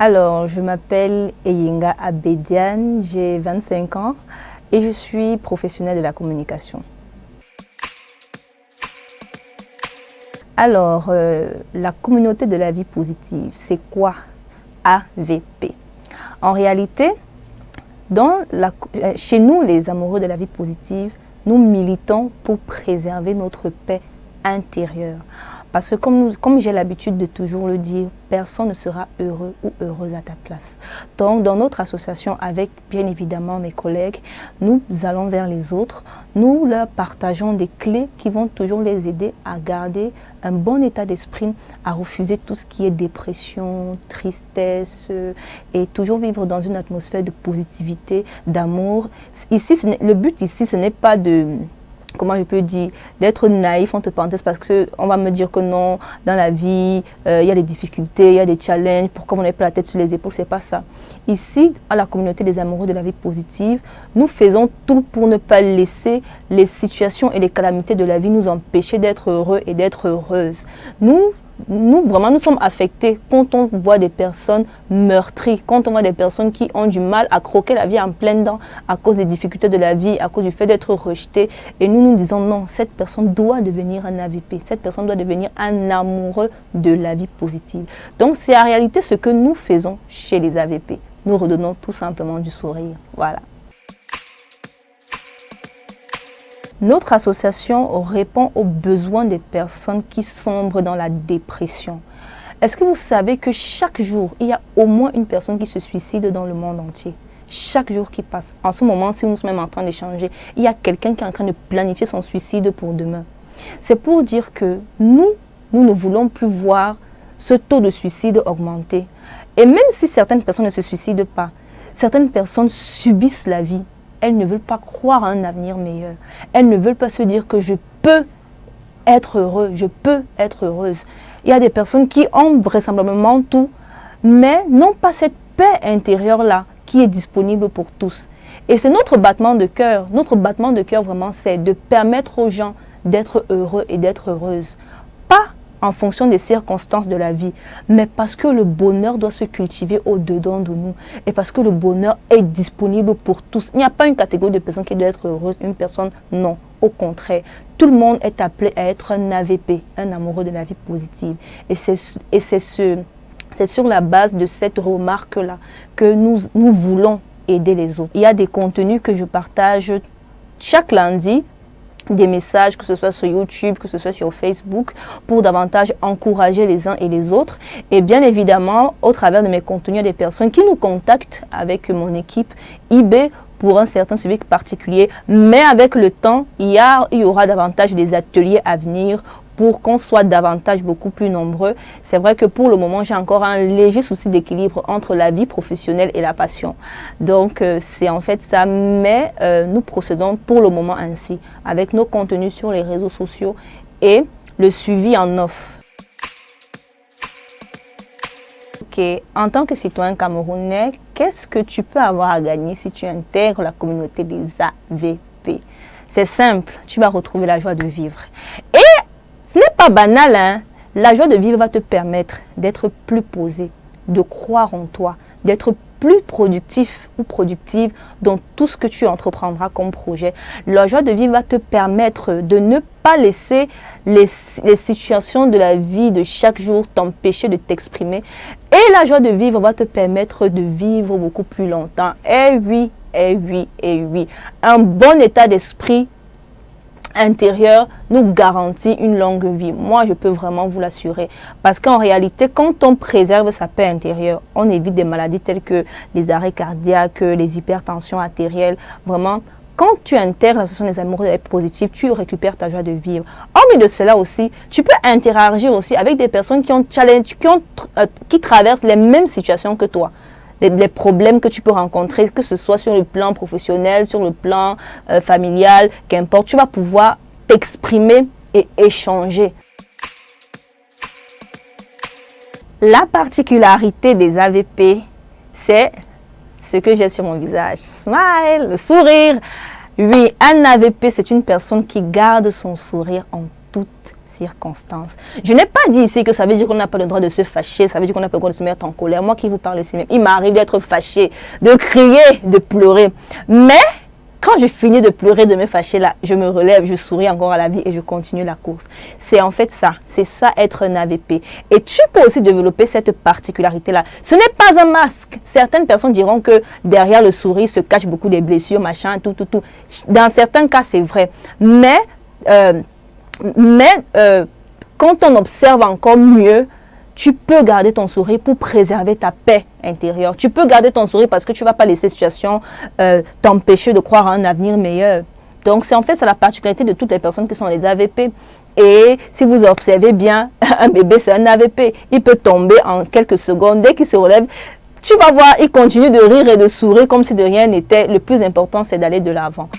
Alors, je m'appelle Eyinga Abedian, j'ai 25 ans et je suis professionnelle de la communication. Alors, la communauté de la vie positive, c'est quoi AVP? En réalité, chez nous, les amoureux de la vie positive, nous militons pour préserver notre paix intérieure. Parce que comme j'ai l'habitude de toujours le dire, personne ne sera heureux ou heureuse à ta place. Donc, dans notre association, avec bien évidemment mes collègues, nous allons vers les autres. Nous leur partageons des clés qui vont toujours les aider à garder un bon état d'esprit, à refuser tout ce qui est dépression, tristesse et toujours vivre dans une atmosphère de positivité, d'amour. Ici, le but ici, ce n'est pas de... Comment je peux dire, d'être naïf entre parenthèses, parce qu'on va me dire que non, dans la vie, il y a des difficultés, il y a des challenges, pourquoi on n'est pas la tête sur les épaules, c'est pas ça. Ici, à la communauté des amoureux de la vie positive, nous faisons tout pour ne pas laisser les situations et les calamités de la vie nous empêcher d'être heureux et d'être heureuses. Nous sommes affectés quand on voit des personnes meurtries, quand on voit des personnes qui ont du mal à croquer la vie en pleine dents à cause des difficultés de la vie, à cause du fait d'être rejeté. Et nous disons non, cette personne doit devenir un AVP, cette personne doit devenir un amoureux de la vie positive. Donc c'est en réalité ce que nous faisons chez les AVP. Nous redonnons tout simplement du sourire. Voilà. Notre association répond aux besoins des personnes qui sombrent dans la dépression. Est-ce que vous savez que chaque jour, il y a au moins une personne qui se suicide dans le monde entier? Chaque jour qui passe. En ce moment, si nous sommes même en train d'échanger, il y a quelqu'un qui est en train de planifier son suicide pour demain. C'est pour dire que nous ne voulons plus voir ce taux de suicide augmenter. Et même si certaines personnes ne se suicident pas, certaines personnes subissent la vie. Elles ne veulent pas croire à un avenir meilleur. Elles ne veulent pas se dire que je peux être heureux, je peux être heureuse. Il y a des personnes qui ont vraisemblablement tout, mais n'ont pas cette paix intérieure-là qui est disponible pour tous. Et c'est notre battement de cœur. Notre battement de cœur, vraiment, c'est de permettre aux gens d'être heureux et d'être heureuses. Pas en fonction des circonstances de la vie, mais parce que le bonheur doit se cultiver au-dedans de nous et parce que le bonheur est disponible pour tous. Il n'y a pas une catégorie de personnes qui doit être heureuse, une personne non. Au contraire, tout le monde est appelé à être un AVP, un amoureux de la vie positive. Et c'est sur la base de cette remarque-là que nous voulons aider les autres. Il y a des contenus que je partage chaque lundi, des messages, que ce soit sur YouTube, que ce soit sur Facebook, pour davantage encourager les uns et les autres. Et bien évidemment, au travers de mes contenus, il y a des personnes qui nous contactent avec mon équipe IB pour un certain suivi particulier. Mais avec le temps, il y aura davantage des ateliers à venir pour qu'on soit davantage beaucoup plus nombreux. C'est vrai que pour le moment, j'ai encore un léger souci d'équilibre entre la vie professionnelle et la passion. Donc, c'est en fait ça. Mais nous procédons pour le moment ainsi, avec nos contenus sur les réseaux sociaux et le suivi en off. Ok, en tant que citoyen camerounais, qu'est-ce que tu peux avoir à gagner si tu intègres la communauté des AVP? C'est simple, tu vas retrouver la joie de vivre. Et ce n'est pas banal, hein? La joie de vivre va te permettre d'être plus posé, de croire en toi, d'être plus productif ou productive dans tout ce que tu entreprendras comme projet. La joie de vivre va te permettre de ne pas laisser les situations de la vie de chaque jour t'empêcher de t'exprimer. Et la joie de vivre va te permettre de vivre beaucoup plus longtemps. Eh oui, eh oui, eh oui. Un bon état d'esprit intérieur nous garantit une longue vie. Moi, je peux vraiment vous l'assurer. Parce qu'en réalité, quand on préserve sa paix intérieure, on évite des maladies telles que les arrêts cardiaques, les hypertensions artérielles. Vraiment, quand tu intègres l'association des amoureux positifs, tu récupères ta joie de vivre. Hormis de cela aussi, tu peux interagir aussi avec des personnes qui traversent les mêmes situations que toi. Les problèmes que tu peux rencontrer, que ce soit sur le plan professionnel, sur le plan familial, qu'importe, tu vas pouvoir t'exprimer et échanger. La particularité des AVP, c'est ce que j'ai sur mon visage. Smile, le sourire. Oui, un AVP, c'est une personne qui garde son sourire en toutes circonstances. Je n'ai pas dit ici que ça veut dire qu'on n'a pas le droit de se fâcher, ça veut dire qu'on n'a pas le droit de se mettre en colère. Moi qui vous parle ici même, il m'arrive d'être fâché, de crier, de pleurer. Mais quand je finis de pleurer, de me fâcher là, je me relève, je souris encore à la vie et je continue la course. C'est en fait ça. C'est ça être un AVP. Et tu peux aussi développer cette particularité-là. Ce n'est pas un masque. Certaines personnes diront que derrière le sourire se cachent beaucoup des blessures, machin, tout. Dans certains cas, c'est vrai. Mais quand on observe encore mieux, tu peux garder ton sourire pour préserver ta paix intérieure. Tu peux garder ton sourire parce que tu ne vas pas laisser cette situation t'empêcher de croire à un avenir meilleur. Donc, c'est la particularité de toutes les personnes qui sont les AVP. Et si vous observez bien, un bébé, c'est un AVP. Il peut tomber en quelques secondes. Dès qu'il se relève, tu vas voir, il continue de rire et de sourire comme si de rien n'était. Le plus important, c'est d'aller de l'avant.